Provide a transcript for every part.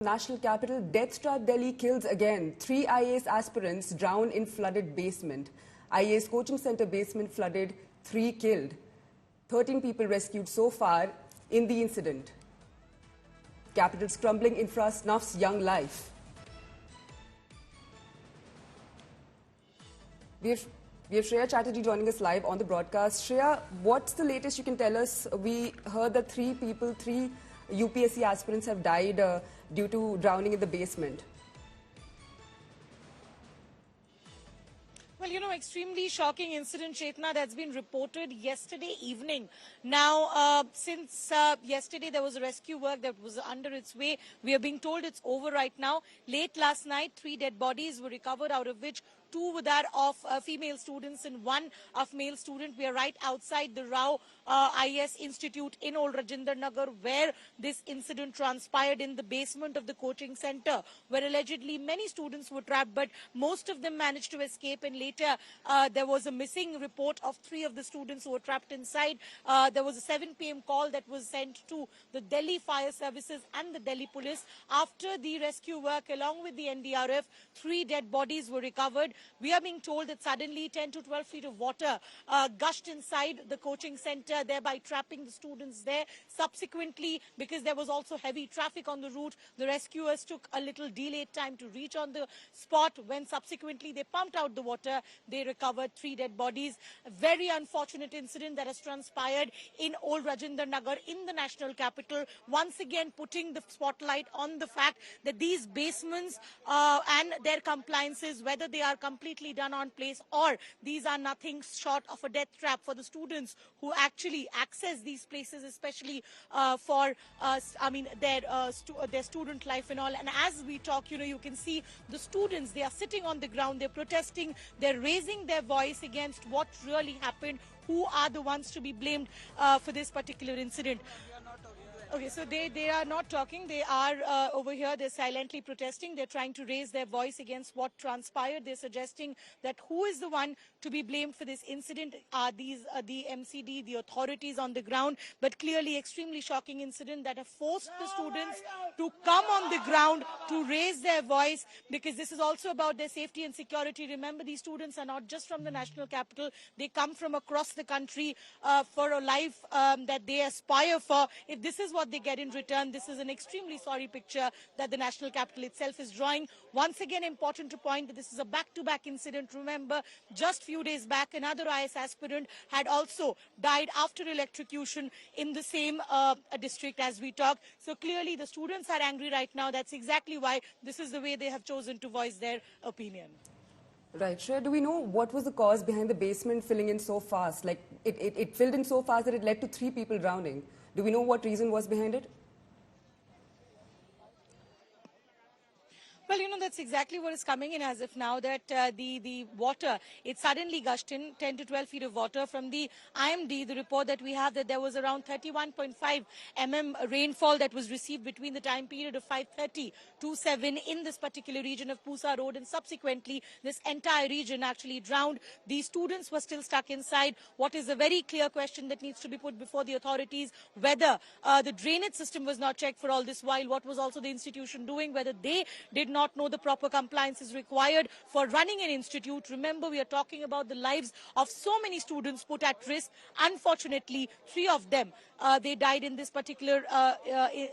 National capital, death-struck Delhi kills again. 3 IAS aspirants drown in flooded basement. IAS coaching center basement flooded, 3 killed. 13 people rescued so far in the incident. Capital's crumbling infra snuffs young life. We have Shreya Chatterjee joining us live on the broadcast. Shreya, what's the latest you can tell us? We heard that 3 UPSC aspirants have died due to drowning in the basement. Well, extremely shocking incident, Chetna, that's been reported yesterday evening. Now, since yesterday there was a rescue work that was under its way, we are being told it's over right now. Late last night, 3 dead bodies were recovered, out of which 2 were that of female students and 1 of male student. We are right outside the Rao IS Institute in Old Rajinder Nagar, where this incident transpired in the basement of the coaching center, where allegedly many students were trapped, but most of them managed to escape. And later, there was a missing report of 3 of the students who were trapped inside. There was a 7 p.m. call that was sent to the Delhi Fire Services and the Delhi Police. After the rescue work, along with the NDRF, 3 dead bodies were recovered. We are being told that suddenly 10 to 12 feet of water gushed inside the coaching center, thereby trapping the students there. Subsequently, because there was also heavy traffic on the route, the rescuers took a little delayed time to reach on the spot. When subsequently they pumped out the water, they recovered 3 dead bodies. A very unfortunate incident that has transpired in Old Rajinder Nagar in the national capital, once again putting the spotlight on the fact that these basements and their compliances, whether they are completely done on place or these are nothing short of a death trap for the students who actually access these places, especially for their student life and all. And as we talk, you can see the students, they are sitting on the ground, they're protesting, they're raising their voice against what really happened, who are the ones to be blamed for this particular incident. Okay, so they are not talking. They are over here. They're silently protesting. They're trying to raise their voice against what transpired. They're suggesting that who is the one to be blamed for this incident? Are these the MCD, the authorities on the ground? But clearly, extremely shocking incident that have forced the students to come on the ground to raise their voice, because this is also about their safety and security. Remember, these students are not just from the national capital. They come from across the country for a life that they aspire for. If this is what they get in return, this is an extremely sorry picture that the national capital itself is drawing. Once again, important to point that this is a back-to-back incident. Remember, just few days back, another IS aspirant had also died after electrocution in the same district as we talk. So clearly, the students are angry right now. That's exactly why this is the way they have chosen to voice their opinion. Right. Shreya, do we know what was the cause behind the basement filling in so fast? Like, it filled in so fast that it led to 3 people drowning. Do we know what reason was behind it? Well, that's exactly what is coming in as of now, that the water, it suddenly gushed in 10 to 12 feet of water. From the IMD, the report that we have, that there was around 31.5 mm rainfall that was received between the time period of 5:30 to 7 in this particular region of Pusa Road, and subsequently this entire region actually drowned. The students were still stuck inside. What is a very clear question that needs to be put before the authorities, whether the drainage system was not checked for all this while, what was also the institution doing, whether they did not know the proper compliance is required for running an institute. Remember, we are talking about the lives of so many students put at risk. Unfortunately, 3 of them, they died in this particular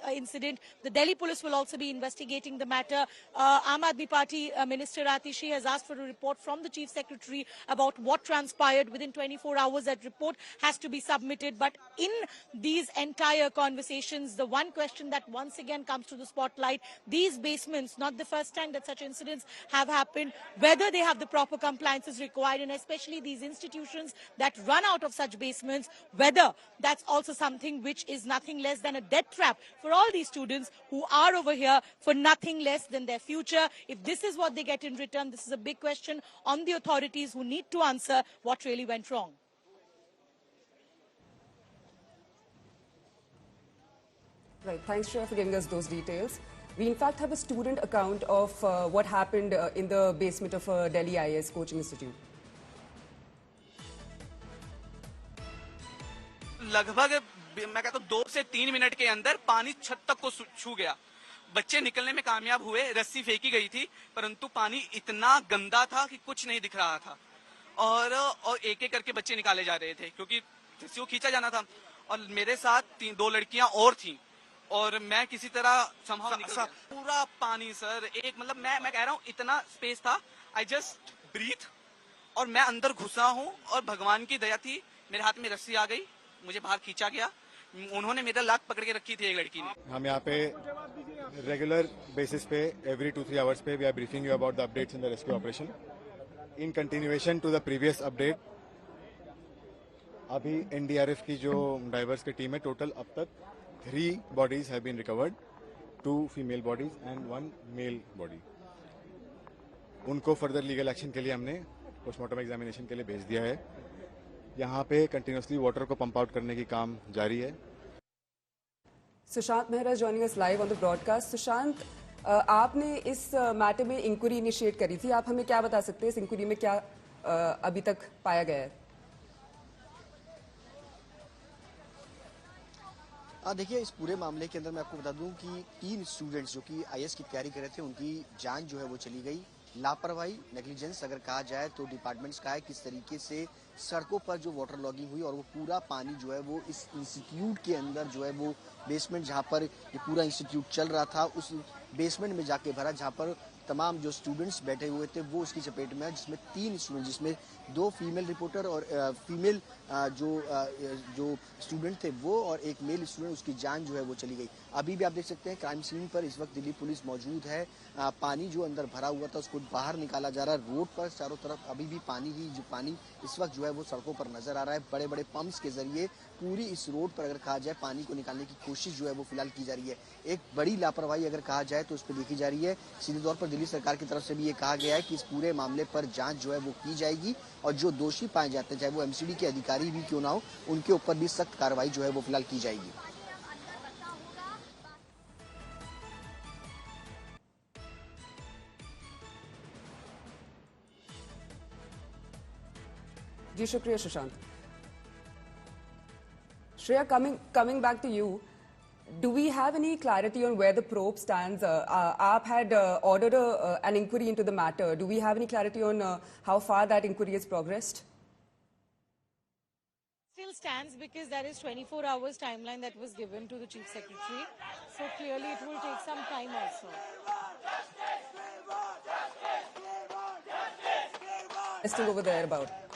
incident. The Delhi police will also be investigating the matter. Aam Aadmi Party Minister Atishi has asked for a report from the Chief Secretary about what transpired. Within 24 hours, that report has to be submitted. But in these entire conversations, the one question that once again comes to the spotlight, these basements, not the first time that such incidents have happened, whether they have the proper compliances required, and especially these institutions that run out of such basements, whether that's also something which is nothing less than a death trap for all these students who are over here for nothing less than their future. If this is what they get in return, this is a big question on the authorities who need to answer what really went wrong. Right. Thanks, Shreya, for giving us those details. We, in fact, have a student account of what happened in the basement of Delhi IAS Coaching Institute. लगभग मैं कहता हूं 2 से 3 minute के अंदर पानी छत तक को छू गया। बच्चे निकलने में कामयाब हुए, रस्सी फेंकी गई थी, परंतु पानी इतना गंदा था कि कुछ नहीं दिख रहा था। और एक एक करके बच्चे निकाले जा रहे थे क्योंकि रस्सी को खींचा जाना था। और मेरे साथ 2 लड़कियां और थीं और मैं किसी तरह पूरा पानी सर, एक मतलब मैं कह रहा हूँ इतना स्पेस था, आई जस्ट ब्रीथ, और मैं अंदर घुसा हूँ और भगवान की दया थी, मेरे हाथ में रस्सी आ गई, मुझे बाहर खींचा गया, उन्होंने मेरा लात पकड़ के रखी थी एक लड़की ने। हम यहाँ पे रेगुलर बेसिस पे एवरी 2-3 आवर्स पे we are briefing you about the updates in the rescue operation in continuation to the previous update. अभी एनडीआरएफ की जो डाइवर्स की टीम है, टोटल अब तक 3 bodies have been recovered, 2 female bodies and 1 male body. उनको further legal action के लिए हमने पोस्टमार्टम एग्जामिनेशन के लिए भेज दिया है। यहाँ पे कंटिन्यूसली वाटर को पंप आउट करने की काम जारी है। Sushant Mehra joining us live on the broadcast. Sushant, आपने इस मैटर में इंक्वायरी इनिशिएट करी थी, आप हमें क्या बता सकते हैं इस इंक्वायरी में क्या अभी तक पाया गया है? देखिए, इस पूरे मामले के अंदर मैं आपको बता दूं कि 3 स्टूडेंट्स जो कि आईएएस की तैयारी कर रहे थे, उनकी जान जो है वो चली गई। लापरवाही, नेग्लिजेंस अगर कहा जाए तो डिपार्टमेंट्स का है, किस तरीके से सड़कों पर जो वाटर लॉगिंग हुई और वो पूरा पानी जो है वो इस इंस्टीट्यूट के अंदर जो है वो बेसमेंट जहाँ पर ये पूरा इंस्टीट्यूट चल रहा था, उस बेसमेंट में जाके भरा, जहाँ पर तमाम जो स्टूडेंट्स बैठे हुए थे वो उसकी चपेट में है, जिसमें 3 स्टूडेंट, जिसमें 2 फीमेल रिपोर्टर और फीमेल जो स्टूडेंट थे वो, और एक मेल स्टूडेंट, उसकी जान जो है वो चली गई। अभी भी आप देख सकते हैं क्राइम सीन पर इस वक्त दिल्ली पुलिस मौजूद है। पानी जो अंदर भरा हुआ था उसको बाहर निकाला जा रहा है। रोड पर चारों तरफ अभी भी पानी ही पानी इस वक्त जो है वो सड़कों पर नजर आ रहा है। बड़े बड़े पंप्स के जरिए पूरी इस रोड पर अगर कहा जाए पानी को निकालने की कोशिश जो है वो फिलहाल की जा रही है। एक बड़ी लापरवाही अगर कहा जाए तो उस पर देखी जा रही है। सीधे तौर पर दिल्ली सरकार की तरफ से भी ये कहा गया है कि इस पूरे मामले पर जांच जो है वो की जाएगी और जो दोषी पाए जाते हैं, चाहे वो एमसीडी के अधिकारी भी क्यों ना हो, उनके ऊपर भी सख्त कार्रवाई जो है वो फिलहाल की जाएगी। जी शुक्रिया Sushant. Shreya, coming back to you, do we have any clarity on where the probe stands? AAP had ordered an inquiry into the matter. Do we have any clarity on how far that inquiry has progressed? Still stands because there is 24 hours timeline that was given to the Chief Secretary. So clearly it will take some time also. Still over there about.